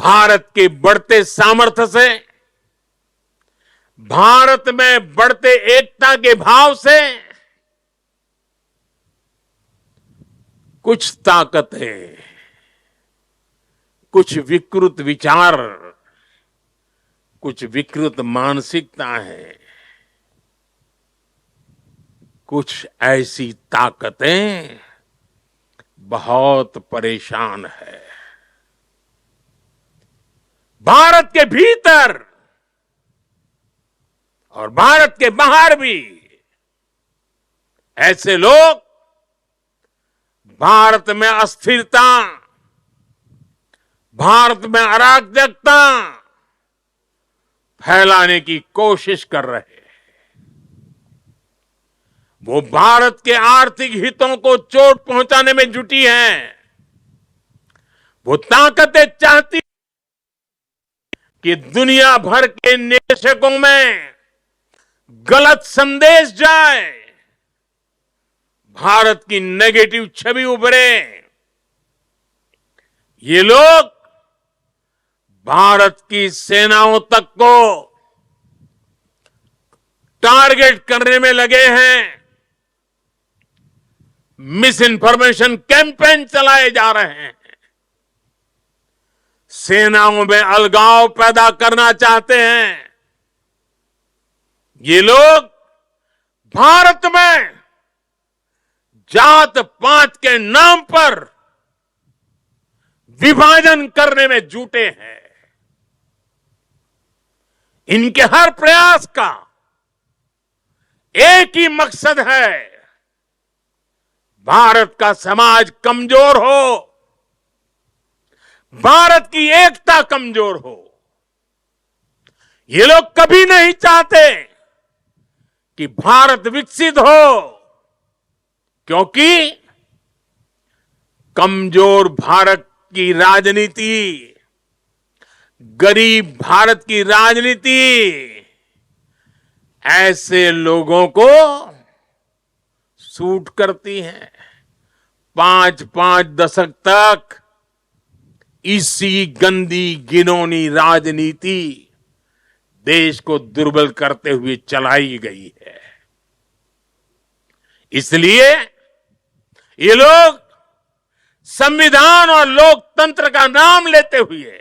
भारत के बढ़ते सामर्थ्य से, भारत में बढ़ते एकता के भाव से कुछ ताकतें, कुछ विकृत विचार, कुछ विकृत मानसिकता है, कुछ ऐसी ताकतें बहुत परेशान है। भारत के भीतर और भारत के बाहर भी ऐसे लोग भारत में अस्थिरता, भारत में अराजकता फैलाने की कोशिश कर रहे हैं। वो भारत के आर्थिक हितों को चोट पहुंचाने में जुटी हैं। वो ताकतें चाहती कि दुनिया भर के निवेशकों में गलत संदेश जाए, भारत की नेगेटिव छवि उभरे। ये लोग भारत की सेनाओं तक को टारगेट करने में लगे हैं। मिस इन्फॉर्मेशन कैंपेन चलाए जा रहे हैं। सेनाओं में अलगाव पैदा करना चाहते हैं। ये लोग भारत में जात पात के नाम पर विभाजन करने में जुटे हैं। इनके हर प्रयास का एक ही मकसद है, भारत का समाज कमजोर हो, भारत की एकता कमजोर हो। ये लोग कभी नहीं चाहते कि भारत विकसित हो, क्योंकि कमजोर भारत की राजनीति, गरीब भारत की राजनीति ऐसे लोगों को सूट करती है। 5-5 दशक तक इसी गंदी घिनौनी राजनीति देश को दुर्बल करते हुए चलाई गई है। इसलिए ये लोग संविधान और लोकतंत्र का नाम लेते हुए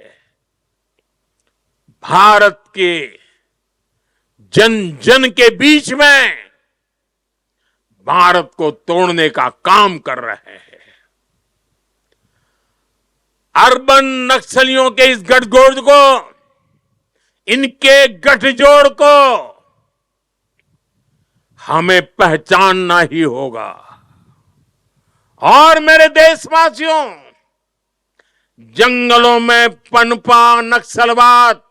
भारत के जन जन के बीच में भारत को तोड़ने का काम कर रहे हैं। अर्बन नक्सलियों के इस गठजोड़ को, इनके गठजोड़ को हमें पहचानना ही होगा। और मेरे देशवासियों, जंगलों में पनपा नक्सलवाद,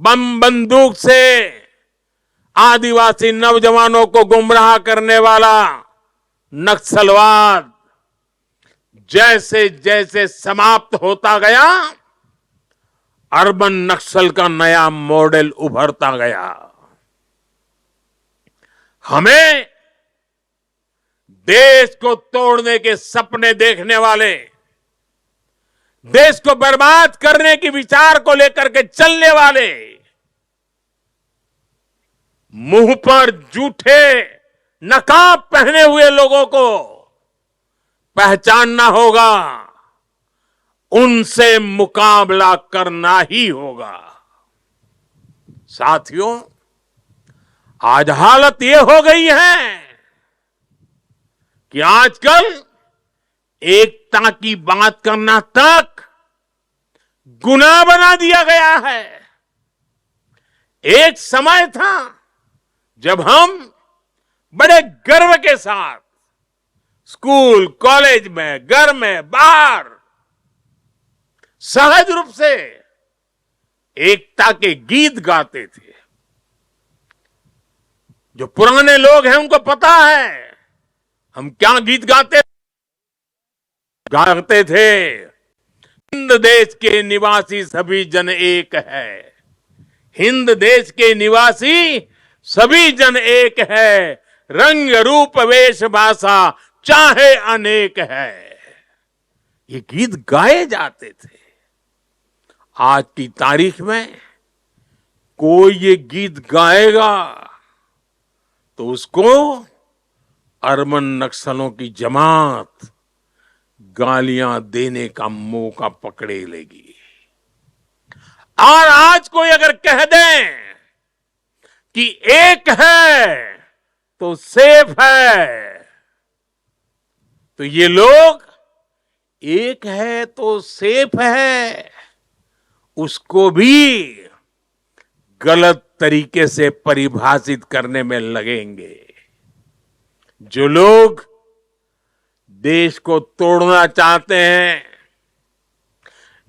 बम बंदूक से आदिवासी नौजवानों को गुमराह करने वाला नक्सलवाद जैसे जैसे समाप्त होता गया, अर्बन नक्सल का नया मॉडल उभरता गया। हमें देश को तोड़ने के सपने देखने वाले, देश को बर्बाद करने के विचार को लेकर के चलने वाले, मुंह पर जूठे नकाब पहने हुए लोगों को पहचानना होगा, उनसे मुकाबला करना ही होगा। साथियों, आज हालत ये हो गई है कि आजकल एकता की बात करना तक गुनाह बना दिया गया है। एक समय था जब हम बड़े गर्व के साथ स्कूल, कॉलेज में, घर में, बाहर सहज रूप से एकता के गीत गाते थे। जो पुराने लोग हैं उनको पता है हम क्या गीत गाते थे। हिंद देश के निवासी सभी जन एक है, हिंद देश के निवासी सभी जन एक है, रंग रूप वेश भाषा चाहे अनेक है। ये गीत गाए जाते थे। आज की तारीख में कोई ये गीत गाएगा तो उसको अरबन नक्सलों की जमात गालियां देने का मौका पकड़े लेगी। और आज कोई अगर कह दे कि एक है तो सेफ है, तो ये लोग एक है तो सेफ है उसको भी गलत तरीके से परिभाषित करने में लगेंगे। जो लोग देश को तोड़ना चाहते हैं,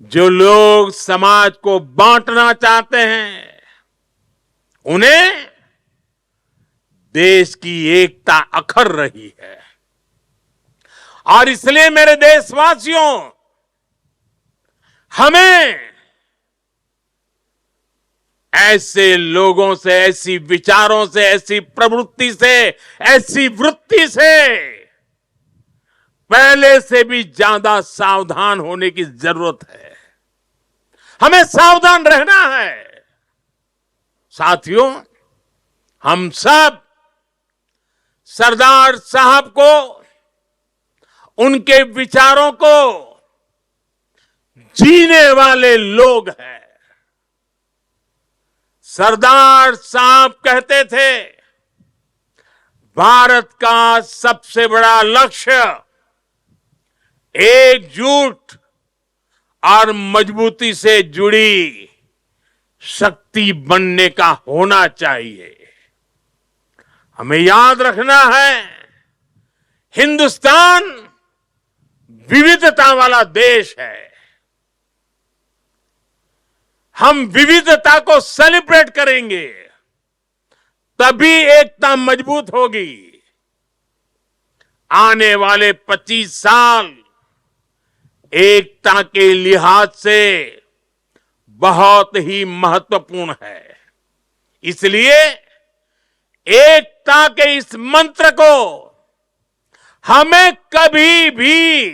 जो लोग समाज को बांटना चाहते हैं, उन्हें देश की एकता अखर रही है। और इसलिए मेरे देशवासियों, हमें ऐसे लोगों से, ऐसी विचारों से, ऐसी प्रवृत्ति से, ऐसी वृत्ति से पहले से भी ज्यादा सावधान होने की जरूरत है। हमें सावधान रहना है। साथियों, हम सब सरदार साहब को, उनके विचारों को जीने वाले लोग हैं। सरदार साहब कहते थे, भारत का सबसे बड़ा लक्ष्य एकजुट और मजबूती से जुड़ी शक्ति बनने का होना चाहिए। हमें याद रखना है, हिंदुस्तान विविधता वाला देश है। हम विविधता को सेलिब्रेट करेंगे, तभी एकता मजबूत होगी। आने वाले 25 साल एकता के लिहाज से बहुत ही महत्वपूर्ण है। इसलिए एकता के इस मंत्र को हमें कभी भी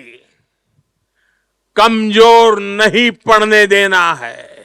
कमजोर नहीं पड़ने देना है।